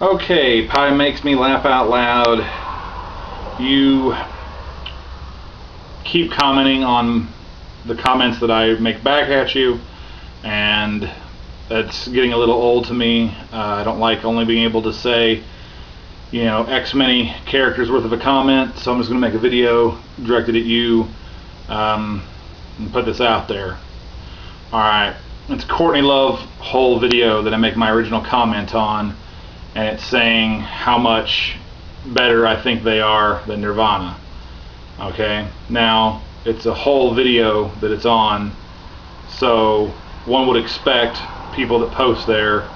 Okay, Pie makes me laugh out loud. You keep commenting on the comments that I make back at you, and it's getting a little old to me. I don't like only being able to say, X many characters worth of a comment, so I'm just going to make a video directed at you and put this out there. Alright, it's Courtney Love whole video that I make my original comment on, and it's saying how much better I think they are than Nirvana. Okay, now it's a whole video that it's on, so one would expect people that post there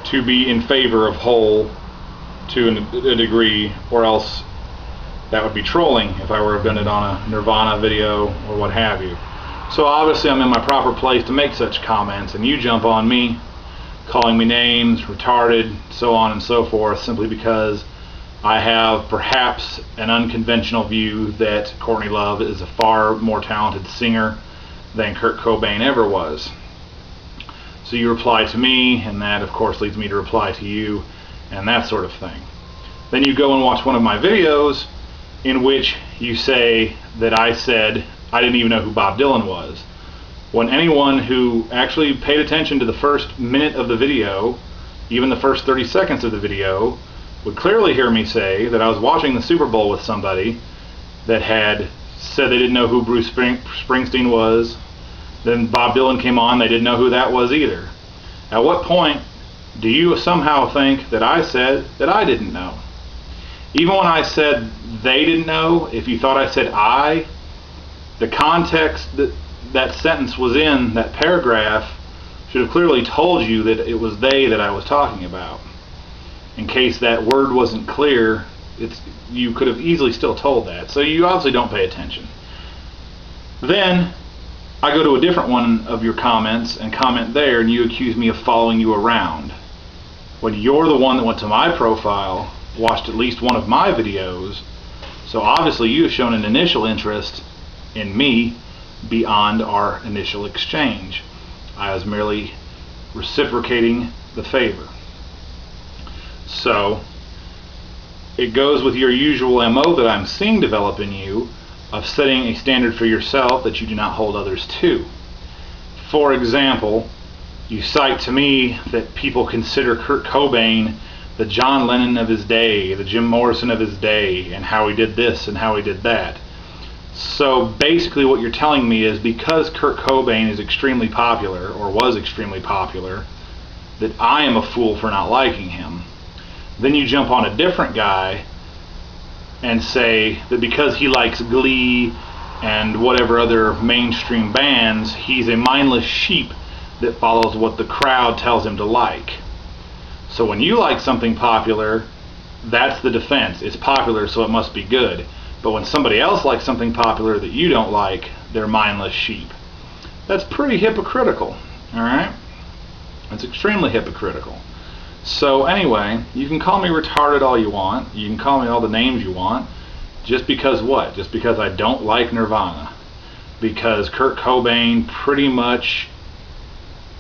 to be in favor of Hole to a degree, or else that would be trolling if I were to have done it on a Nirvana video or what have you. So obviously I'm in my proper place to make such comments, and you jump on me calling me names, retarded, so on and so forth, simply because I have perhaps an unconventional view that Courtney Love is a far more talented singer than Kurt Cobain ever was. So you reply to me, and that of course leads me to reply to you, and that sort of thing. Then you go and watch one of my videos in which you say that I said I didn't even know who Bob Dylan was, when anyone who actually paid attention to the first minute of the video, even the first 30 seconds of the video, would clearly hear me say that I was watching the Super Bowl with somebody that had said they didn't know who Bruce Springsteen was. Then Bob Dylan came on, they didn't know who that was either. At what point do you somehow think that I said that I didn't know? Even when I said they didn't know, if you thought I said I, the context that that sentence was in, that paragraph, should have clearly told you that it was they that I was talking about. In case that word wasn't clear, you could have easily still told that. So you obviously don't pay attention. Then I go to a different one of your comments and comment there, and you accuse me of following you around, when you're the one that went to my profile, watched at least one of my videos. So obviously you have shown an initial interest in me beyond our initial exchange. I was merely reciprocating the favor. So it goes with your usual MO that I'm seeing develop in you, of setting a standard for yourself that you do not hold others to. For example, you cite to me that people consider Kurt Cobain the John Lennon of his day, the Jim Morrison of his day, and how he did this and how he did that. So basically what you're telling me is, because Kurt Cobain is extremely popular, or was extremely popular, that I am a fool for not liking him. Then you jump on a different guy and say that because he likes Glee and whatever other mainstream bands, he's a mindless sheep that follows what the crowd tells him to like. So when you like something popular, that's the defense. It's popular, so it must be good. But when somebody else likes something popular that you don't like, they're mindless sheep. That's pretty hypocritical, alright? It's extremely hypocritical. So anyway, you can call me retarded all you want. You can call me all the names you want. Just because what? Just because I don't like Nirvana. Because Kurt Cobain pretty much,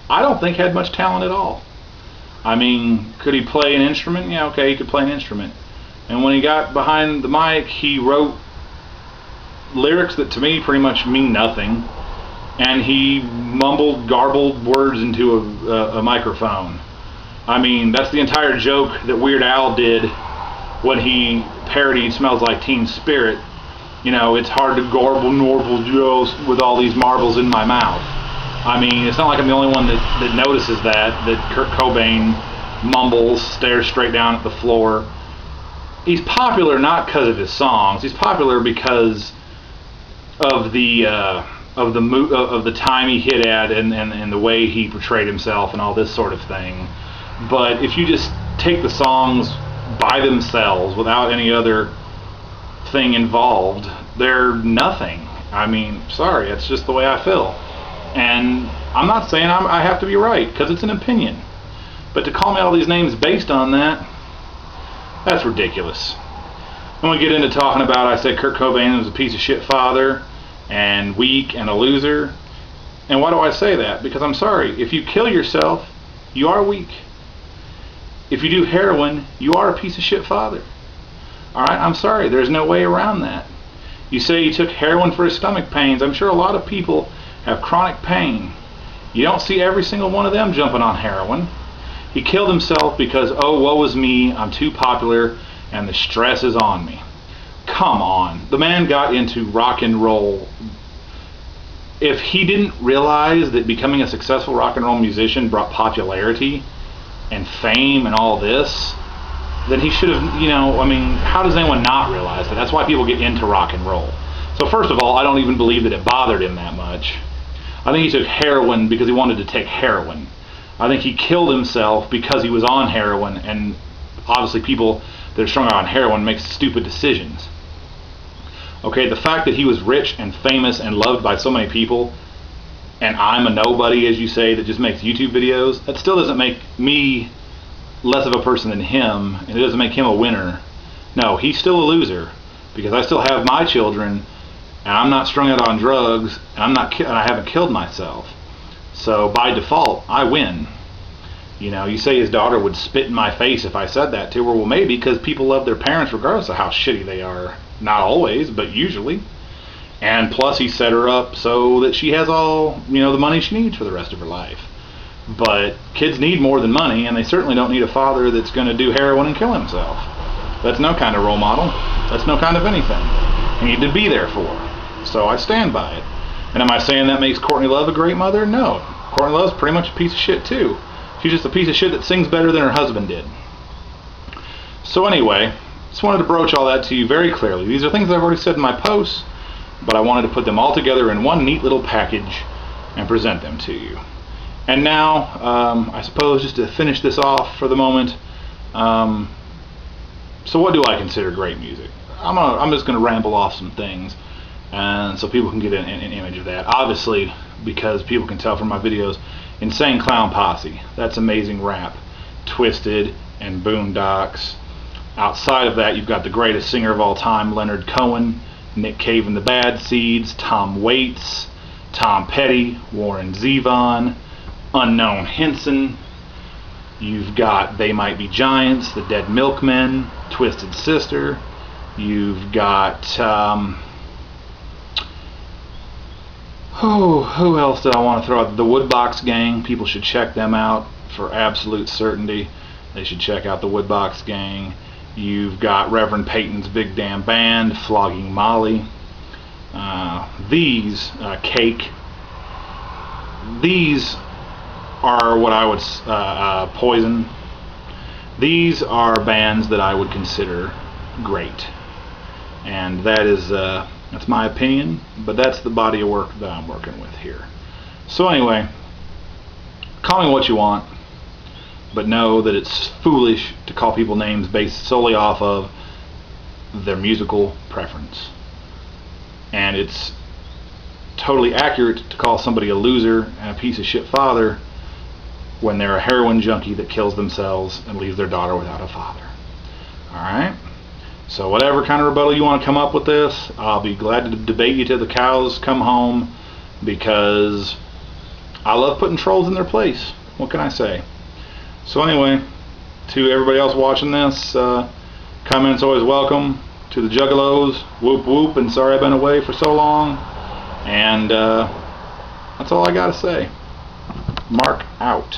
I don't think, had much talent at all. I mean, could he play an instrument? Yeah, okay, he could play an instrument. And when he got behind the mic, he wrote lyrics that to me pretty much mean nothing. And he mumbled, garbled words into a microphone. I mean, that's the entire joke that Weird Al did when he parodied Smells Like Teen Spirit. You know, it's hard to garble normal Joes with all these marbles in my mouth. I mean, it's not like I'm the only one that notices that Kurt Cobain mumbles, stares straight down at the floor. He's popular not because of his songs. He's popular because of the time he hit at and the way he portrayed himself and all this sort of thing. But if you just take the songs by themselves without any other thing involved, they're nothing. I mean, sorry, it's just the way I feel. And I'm not saying I have to be right, because it's an opinion. But to call me all these names based on that, that's ridiculous. When we get into talking about, I said Kurt Cobain was a piece of shit father, and weak, and a loser. And why do I say that? Because I'm sorry, if you kill yourself, you are weak. if you do heroin, you are a piece of shit father. Alright, I'm sorry, there's no way around that. You say he took heroin for his stomach pains. I'm sure a lot of people have chronic pain. You don't see every single one of them jumping on heroin. He killed himself because, oh, woe is me, I'm too popular, and the stress is on me. Come on. The man got into rock and roll. If he didn't realize that becoming a successful rock and roll musician brought popularity and fame and all this, then he should have, I mean, how does anyone not realize that? That's why people get into rock and roll. So first of all, I don't even believe that it bothered him that much. I think he took heroin because he wanted to take heroin. I think he killed himself because he was on heroin, and obviously people that are strung out on heroin make stupid decisions. Okay, the fact that he was rich and famous and loved by so many people, and I'm a nobody, as you say, that just makes YouTube videos, that still doesn't make me less of a person than him, and it doesn't make him a winner. No, he's still a loser, because I still have my children, and I'm not strung out on drugs, and I haven't killed myself. So by default, I win. You say his daughter would spit in my face if I said that to her. Well, maybe, because people love their parents regardless of how shitty they are. Not always, but usually. And plus, he set her up so that she has all, the money she needs for the rest of her life. But kids need more than money, and they certainly don't need a father that's going to do heroin and kill himself. That's no kind of role model. That's no kind of anything. You need to be there for her. So I stand by it. And am I saying that makes Courtney Love a great mother? No. Courtney Love's pretty much a piece of shit too. She's just a piece of shit that sings better than her husband did. So anyway, just wanted to broach all that to you very clearly. These are things that I've already said in my posts, but I wanted to put them all together in one neat little package and present them to you. And now, I suppose just to finish this off for the moment, so what do I consider great music? I'm just going to ramble off some things, and so people can get an image of that. Obviously, because people can tell from my videos, Insane Clown Posse, that's amazing rap. Twisted and Boondocks. Outside of that, you've got the greatest singer of all time, Leonard Cohen, Nick Cave and the Bad Seeds, Tom Waits, Tom Petty, Warren Zevon, Unknown Hinson. You've got They Might Be Giants, The Dead Milkmen, Twisted Sister. You've got who else did I want to throw out? The Woodbox Gang. People should check them out for absolute certainty. They should check out the Woodbox Gang. You've got Reverend Peyton's Big Damn Band, Flogging Molly. Cake. These are what I would Poison. These are bands that I would consider great, and that is that's my opinion, but that's the body of work that I'm working with here. So anyway, call me what you want, but know that it's foolish to call people names based solely off of their musical preference. And it's totally accurate to call somebody a loser and a piece of shit father when they're a heroin junkie that kills themselves and leaves their daughter without a father. Alright? So whatever kind of rebuttal you want to come up with this, I'll be glad to debate you till the cows come home, because I love putting trolls in their place. What can I say? So anyway, to everybody else watching this, comments always welcome. To the Juggalos, whoop whoop, and sorry I've been away for so long. And that's all I gotta say. Mark out.